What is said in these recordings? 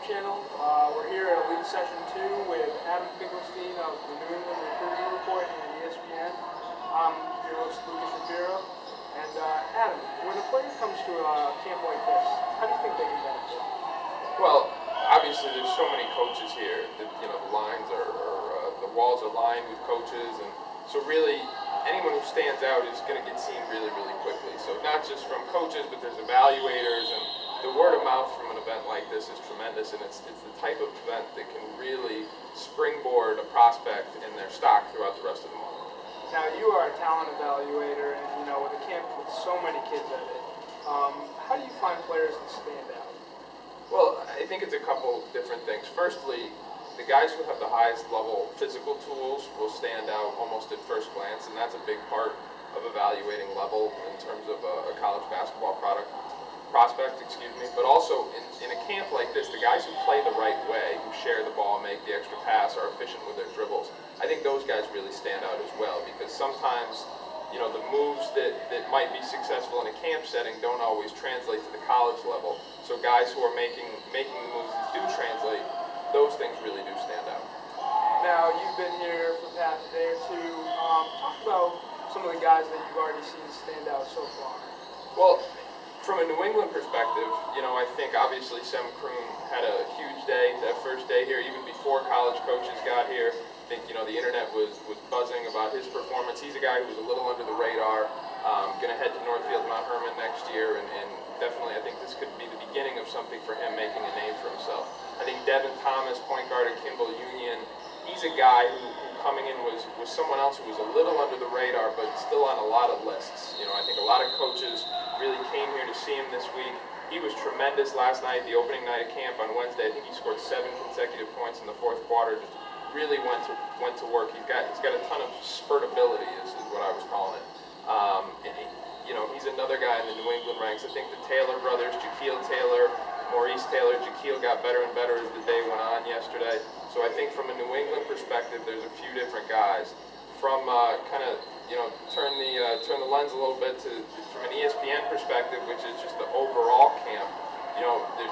YouTube channel. We're here at Elite Session 2 with Adam Finkelstein of the New England Recruiting Report and ESPN. I'm your host, Lucas Shapiro. And Adam, when a player comes to a camp like this, how do you think they can benefit? Well, obviously there's so many coaches here that, the lines the walls are lined with coaches, and so really anyone who stands out is going to get seen really, really quickly. So not just from coaches, but there's evaluators, and the word of mouth from an event like this is tremendous, and it's the type of event that can really springboard a prospect in their stock throughout the rest of the month. Now, you are a talent evaluator, and with a camp with so many kids at it, how do you find players that stand out? Well, I think it's a couple different things. Firstly, the guys who have the highest level physical tools will stand out almost at first glance, and that's a big part of evaluating level in terms of a college basketball prospect, but also in a camp like this, the guys who play the right way, who share the ball, make the extra pass, are efficient with their dribbles, I think those guys really stand out as well, because sometimes the moves that might be successful in a camp setting don't always translate to the college level. So guys who are making the moves that do translate, those things really do stand out. Now, you've been here for the past day or two. Talk about some of the guys that you've already seen stand out so far. Well, from a New England perspective, I think obviously Sem Kroon had a huge day, that first day here, even before college coaches got here. I think, the internet was buzzing about his performance. He's a guy who's a little under the radar, going to head to Northfield Mount Hermon next year, and definitely I think this could be the beginning of something for him, making a name for himself. I think Devin Thomas, point guard at Kimball Union, he's a guy who coming in was someone else who was a little under the radar, but still on a lot of lists. I think a lot of coaches really came here to see him this week. He was tremendous last night, the opening night of camp on Wednesday. I think he scored 7 consecutive points in the fourth quarter. Just really went to work. He's got a ton of spurtability, is what I was calling it. He's another guy in the New England ranks. I think the Taylor brothers, Jaquil Taylor, Maurice Taylor, Jaquil got better and better as the day went on yesterday. So I think from a New England perspective, there's a few different guys. From turn the lens a little bit from an ESPN perspective, which is just the overall camp.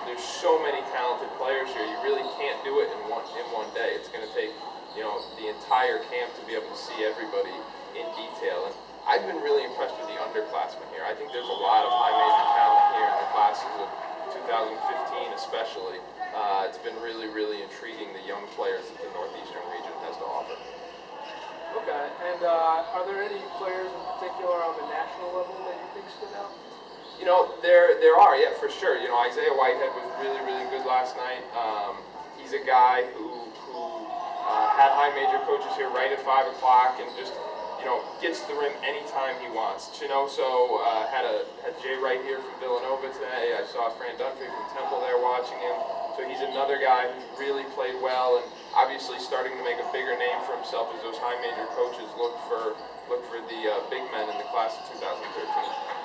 There's so many talented players here. You really can't do it in one day. It's going to take the entire camp to be able to see everybody in detail. And I've been really impressed with the underclassmen here. I think there's a lot of high major talent here in the classes of 2015 especially. It's been really, really intriguing, the young players that the Northeastern region has to offer. Okay, and are there any players in particular on the national level that you think stood out? There are, yeah, for sure. Isaiah Whitehead was really, really good last night. He's a guy who had high major coaches here right at 5 o'clock and just, gets to the rim anytime he wants. Chinoso had Jay Wright here from Villanova today. I saw Fran Dunphy from Temple there watching him. So he's another guy who's really played well and obviously starting to make a bigger name for himself as those high major coaches look for the big men in the class of 2013.